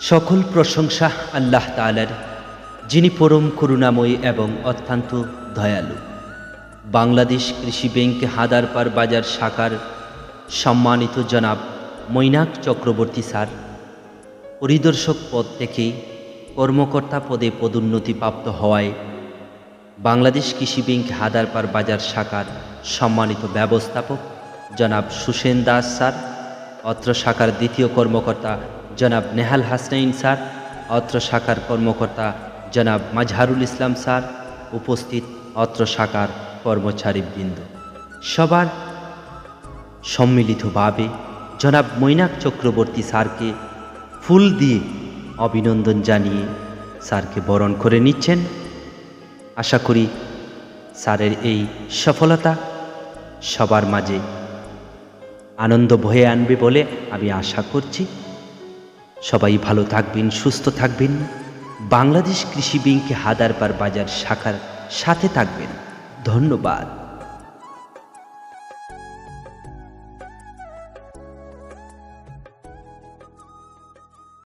সকল প্রশংসা আল্লাহ তাআলার, যিনি পরম করুণাময়ী এবং অত্যন্ত দয়ালু। বাংলাদেশ কৃষি ব্যাংক হাদারপার বাজার শাখার সম্মানিত জনাব মৈনাক চক্রবর্তী স্যার পরিদর্শক পদ থেকে কর্মকর্তা পদে পদোন্নতিপ্রাপ্ত হওয়ায় বাংলাদেশ কৃষি ব্যাংক হাদারপার বাজার শাখার সম্মানিত ব্যবস্থাপক জনাব সুসেন দাস স্যার, অত্র শাখার দ্বিতীয় কর্মকর্তা জনাব নেহাল হাসনাইন স্যার, অত্র শাখার কর্মকর্তা জনাব মাজহারুল ইসলাম স্যার, উপস্থিত অত্র শাখার কর্মচারীবৃন্দ, সবার সম্মিলিতভাবে জনাব মৈনাক চক্রবর্তী স্যারকে ফুল দিয়ে অভিনন্দন জানিয়ে স্যারকে বরণ করে নিচ্ছেন। আশা করি স্যারের এই সফলতা সবার মাঝে আনন্দ বয়ে আনবে বলে আমি আশা করছি। সবাই ভালো থাকবেন, সুস্থ থাকবেন, বাংলাদেশ কৃষি ব্যাংক হাদারপার বাজার শাখার সাথে থাকবেন। ধন্যবাদ।